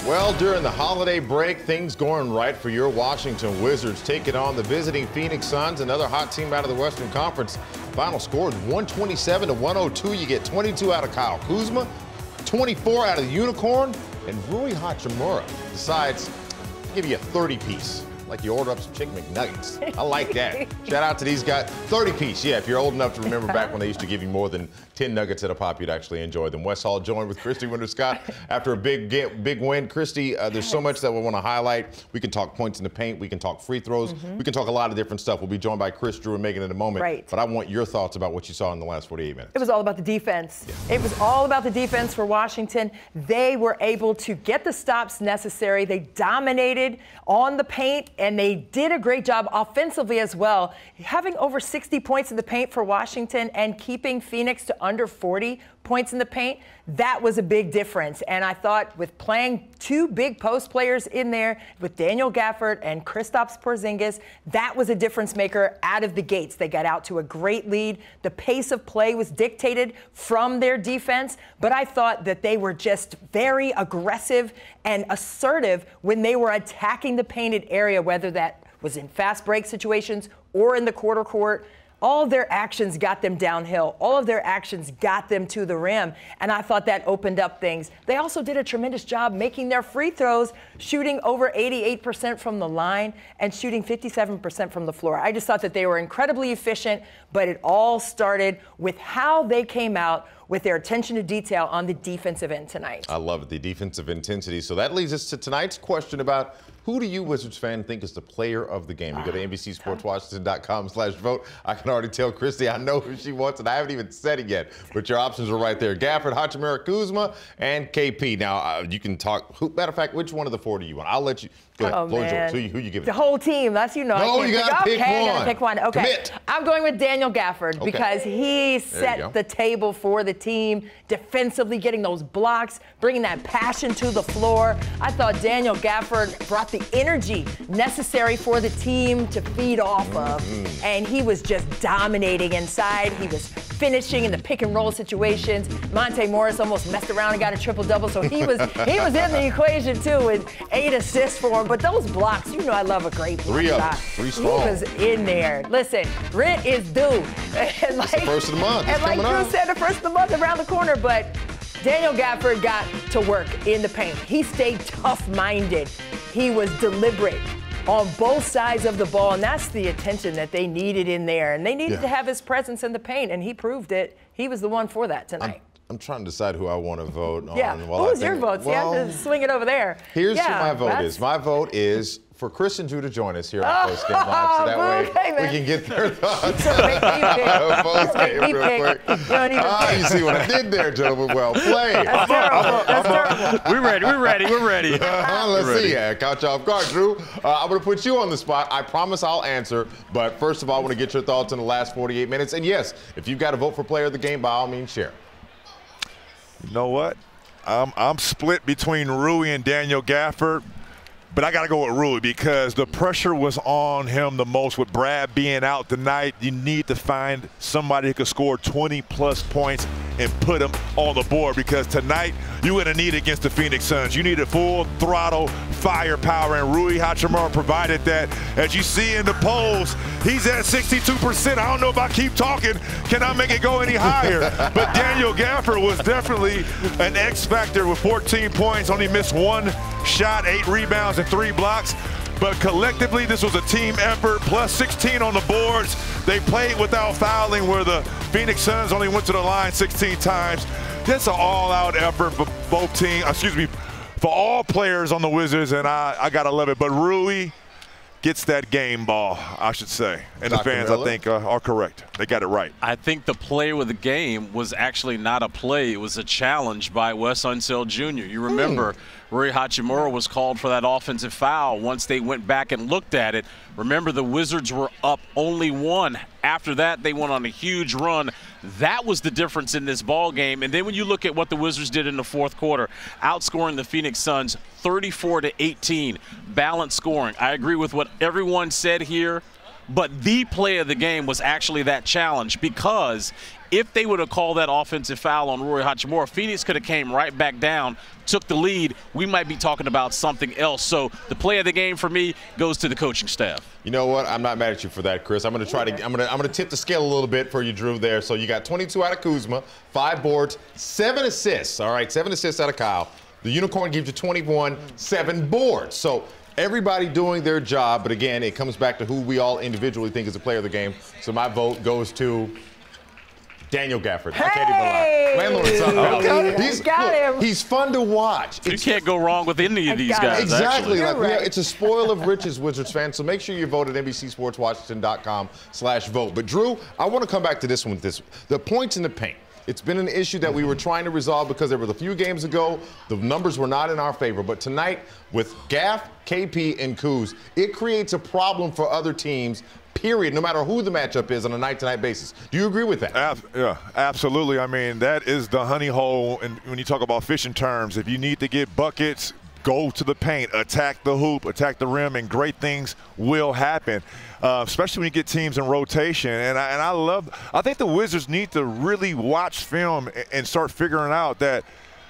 Well, during the holiday break, things going right for your Washington Wizards, taking on the visiting Phoenix Suns, another hot team out of the Western Conference. Final score is 127-102. You get 22 out of Kyle Kuzma, 24 out of the Unicorn, and Rui Hachimura decides to give you a 30-piece. Like you ordered up some chicken McNuggets. I like that. Shout out to these guys. 30-piece, yeah, if you're old enough to remember back when they used to give you more than 10 nuggets at a pop, you'd actually enjoy them. Wes Hall joined with Christy Winters-Scott after a big win. Christy, there's so much that we want to highlight. We can talk points in the paint. We can talk free throws. We can talk a lot of different stuff. We'll be joined by Chris, Drew, and Megan in a moment. Right. But I want your thoughts about what you saw in the last 48 minutes. It was all about the defense. Yeah. It was all about the defense for Washington. They were able to get the stops necessary. They dominated on the paint, and they did a great job offensively as well. Having over 60 points in the paint for Washington and keeping Phoenix to under 40 points in the paint, that was a big difference. And I thought with playing two big post players in there with Daniel Gafford and Kristaps Porzingis, that was a difference maker out of the gates. They got out to a great lead. The pace of play was dictated from their defense, but I thought that they were just very aggressive and assertive when they were attacking the painted area, whether that was in fast break situations or in the quarter court. All of their actions got them downhill. All of their actions got them to the rim. And I thought that opened up things. They also did a tremendous job making their free throws, shooting over 88% from the line and shooting 57% from the floor. I just thought that they were incredibly efficient, but it all started with how they came out with their attention to detail on the defensive end tonight. I love it, the defensive intensity. So that leads us to tonight's question about who do you, Wizards fan, think is the player of the game? You go to NBCSportsWashington.com/vote. I can already tell Christy I know who she wants, and I haven't even said it yet. But your options are right there. Gafford, Hachimura, Kuzma, and KP. Now, you can talk. Matter of fact, which one of the four do you want? I'll let you. Go ahead. Oh, man. Who you give it the to? whole team. That's, you know. No, you got to pick one. Okay, I got to pick one. Okay. Commit. I'm going with Daniel Gafford because he set the table for the team defensively, getting those blocks, bringing that passion to the floor. I thought Daniel Gafford brought the energy necessary for the team to feed off of, and he was just dominating inside. He was finishing in the pick and roll situations. Monte Morris almost messed around and got a triple-double, so he was in the equation too with 8 assists for him. But those blocks, you know I love a great block. 3 up, 3 strong. He was in there. Listen, rent is due. And it's the first of the month. And like Drew said, the first of the month around the corner, but Daniel Gafford got to work in the paint. He stayed tough-minded. He was deliberate on both sides of the ball, and that's the attention that they needed in there. And they needed to have his presence in the paint, and he proved it. He was the one for that tonight. I'm trying to decide who I want to vote on. Yeah, who's your vote? Well, yeah, just swing it over there. Here's who my vote is. My vote is for Chris and Drew to join us here on Postgame Live, so that way we can get their thoughts. Postgame real quick. You see what I did there, gentlemen? Well played. That's terrible. That's terrible. We're ready. Let's see. Caught you off guard, Drew. I'm going to put you on the spot. I promise I'll answer, but first of all, I want to get your thoughts in the last 48 minutes. And yes, if you've got to vote for player of the game, by all means, share. You know what? I'm split between Rui and Daniel Gafford, but I got to go with Rui because the pressure was on him the most with Brad being out tonight. You need to find somebody who could score 20-plus points and put them on the board because tonight you're going to need it against the Phoenix Suns. You need a full throttle firepower, and Rui Hachimura provided that. As you see in the polls, he's at 62%. I don't know if I keep talking, can I make it go any higher? But Daniel Gafford was definitely an X factor with 14 points, only missed 1 shot, 8 rebounds, and 3 blocks. But collectively, this was a team effort, plus 16 on the boards. They played without fouling, where the Phoenix Suns only went to the line 16 times. That's an all-out effort for both teams, for all players on the Wizards, and I got to love it. But Rui gets that game ball, I should say. And the fans, I think, are correct. They got it right. I think the play of the game was actually not a play. It was a challenge by Wes Unseld Jr. You remember Rui Hachimura was called for that offensive foul once they went back and looked at it. Remember, the Wizards were up only 1. After that, they went on a huge run. That was the difference in this ball game. And then when you look at what the Wizards did in the fourth quarter, outscoring the Phoenix Suns 34-18, balanced scoring. I agree with what everyone said here, but the play of the game was actually that challenge because if they would have called that offensive foul on Rui Hachimura, Phoenix could have came right back down, took the lead. We might be talking about something else. So the play of the game for me goes to the coaching staff. You know what? I'm not mad at you for that, Chris. I'm going to try to. I'm going to tip the scale a little bit for you, Drew. There. So you got 22 out of Kuzma, 5 boards, 7 assists. All right, 7 assists out of Kyle. The Unicorn gives you 21, 7 boards. So everybody doing their job, but again, it comes back to who we all individually think is the player of the game. So my vote goes to Daniel Gafford. Hey! I can't even lie. Landlord Look, he's fun to watch. You can't go wrong with any of these guys. Exactly. Actually. Like, it's a spoil of riches, Wizards fans. So make sure you vote at NBCSportsWashington.com/vote. But Drew, I want to come back to this one. The points in the paint. It's been an issue that we were trying to resolve because there was a few games ago, the numbers were not in our favor. But tonight, with Gaff, KP, and Kuz, it creates a problem for other teams, period, no matter who the matchup is on a night-to-night basis. Do you agree with that? Yeah, absolutely. I mean, that is the honey hole. And when you talk about fishing terms, if you need to get buckets, go to the paint, attack the hoop, attack the rim, and great things will happen, especially when you get teams in rotation. And I think the Wizards need to really watch film and start figuring out that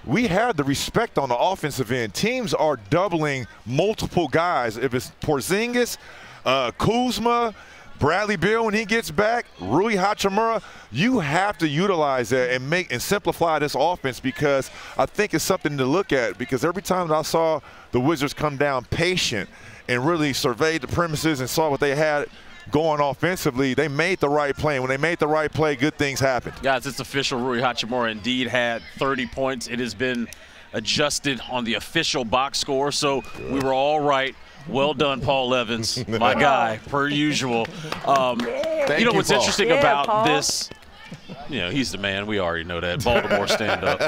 we have the respect on the offensive end. Teams are doubling multiple guys. If it's Porzingis, Kuzma, Bradley Beal when he gets back, Rui Hachimura, you have to utilize that and simplify this offense, because I think it's something to look at, because every time that I saw the Wizards come down patient and really surveyed the premises and saw what they had going offensively, they made the right play. And when they made the right play, good things happened. Guys, it's official. Rui Hachimura indeed had 30 points. It has been adjusted on the official box score, so we were all right. Well done, Paul Evans, my guy, per usual. You know what's interesting about this? You know, he's the man. We already know that. Baltimore stand-up.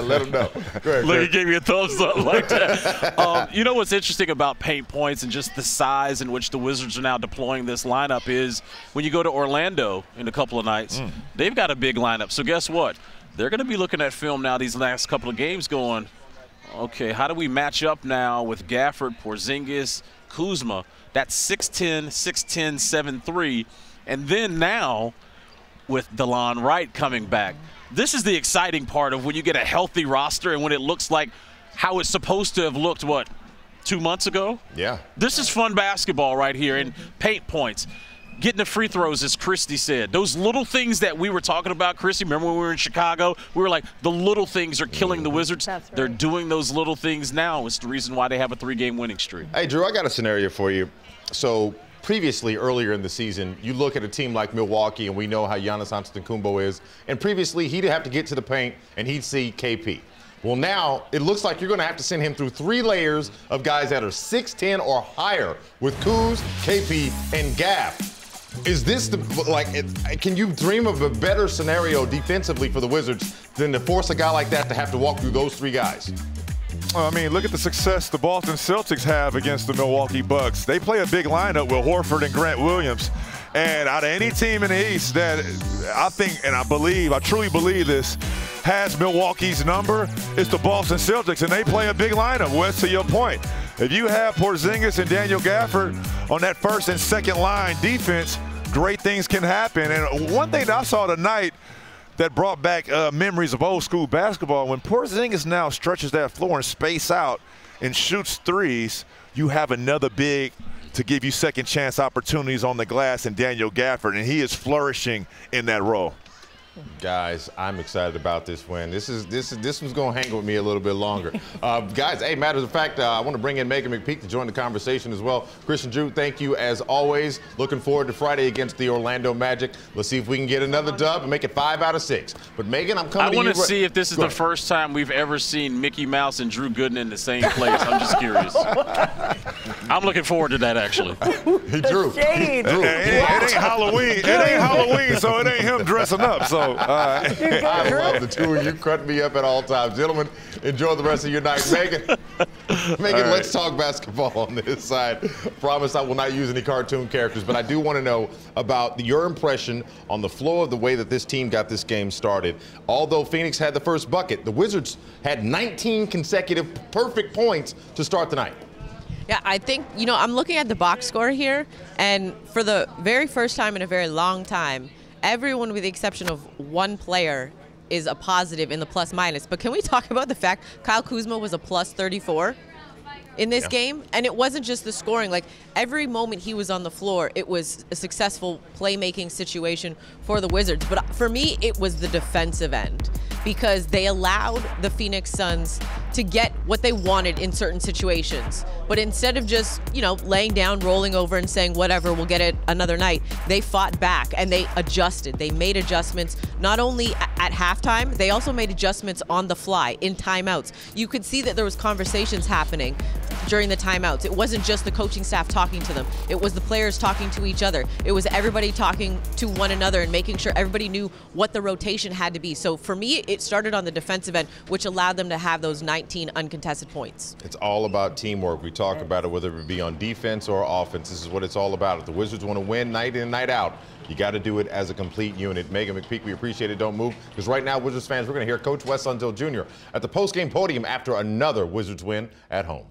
Let him know. Go ahead, look, he gave me a thumbs up like that. You know what's interesting about paint points and just the size in which the Wizards are now deploying this lineup is when you go to Orlando in a couple of nights, they've got a big lineup. So guess what? They're going to be looking at film now these last couple of games going, okay, how do we match up now with Gafford, Porzingis, Kuzma? That's 6'10", 6'10", 7'3", and then now with DeLon Wright coming back. This is the exciting part of when you get a healthy roster and when it looks like how it's supposed to have looked, what, 2 months ago? Yeah. This is fun basketball right here, and paint points. Getting the free throws, as Christy said. Those little things that we were talking about, Christy, remember when we were in Chicago? We were like, the little things are killing the Wizards. That's right. They're doing those little things now. It's the reason why they have a 3-game winning streak. Hey, Drew, I got a scenario for you. So previously, earlier in the season, you look at a team like Milwaukee, and we know how Giannis Antetokounmpo is. And previously, he'd have to get to the paint, and he'd see KP. Well, now it looks like you're going to have to send him through 3 layers of guys that are 6'10" or higher with Kuz, KP, and Gaff. Is this can you dream of a better scenario defensively for the Wizards than to force a guy like that to have to walk through those 3 guys? Well, I mean, look at the success the Boston Celtics have against the Milwaukee Bucks. They play a big lineup with Horford and Grant Williams. And out of any team in the East that I think, and I truly believe this, has Milwaukee's number, it's the Boston Celtics, and they play a big lineup. Wes, to your point, if you have Porzingis and Daniel Gafford on that first and second line defense, great things can happen. And one thing that I saw tonight that brought back memories of old school basketball, when Porzingis now stretches that floor and space out and shoots threes, you have another big to give you second chance opportunities on the glass, and Daniel Gafford, and he is flourishing in that role. Guys, I'm excited about this win. This one's going to hang with me a little bit longer. Guys, hey, matter of fact, I want to bring in Megan McPeak to join the conversation as well. Christian, Drew, thank you as always. Looking forward to Friday against the Orlando Magic. Let's see if we can get another dub and make it 5 out of 6. But Megan, I'm coming to you. I want to see if this is the first time we've ever seen Mickey Mouse and Drew Gooden in the same place. I'm just curious. I'm looking forward to that, actually. Drew. It ain't Halloween. It ain't Halloween, so it ain't him dressing up. So. I love the 2 of you. Cut me up at all times. Gentlemen, enjoy the rest of your night. Megan, let's talk basketball on this side. Promise I will not use any cartoon characters, but I do want to know about your impression on the flow of the way that this team got this game started. Although Phoenix had the first bucket, the Wizards had 19 consecutive perfect points to start the night. Yeah, I think, I'm looking at the box score here, and for the very first time in a very long time, everyone with the exception of one player is a positive in the plus minus. But can we talk about the fact Kyle Kuzma was a plus 34 in this game? And it wasn't just the scoring. Like, every moment he was on the floor, it was a successful playmaking situation for the Wizards. But for me, it was the defensive end, because they allowed the Phoenix Suns to get what they wanted in certain situations. But instead of just, you know, laying down, rolling over and saying, whatever, we'll get it another night, they fought back and they adjusted. They made adjustments not only at halftime, they also made adjustments on the fly in timeouts. You could see that there was conversations happening during the timeouts. It wasn't just the coaching staff talking to them. It was the players talking to each other. It was everybody talking to one another and making sure everybody knew what the rotation had to be. So for me, it started on the defensive end, which allowed them to have those 19 uncontested points. It's all about teamwork. We talk about it, whether it be on defense or offense. This is what it's all about. If the Wizards want to win night in and night out, you got to do it as a complete unit. Megan McPeak, we appreciate it. Don't move, because right now, Wizards fans, we're going to hear Coach Wes Hall Jr. at the post-game podium after another Wizards win at home.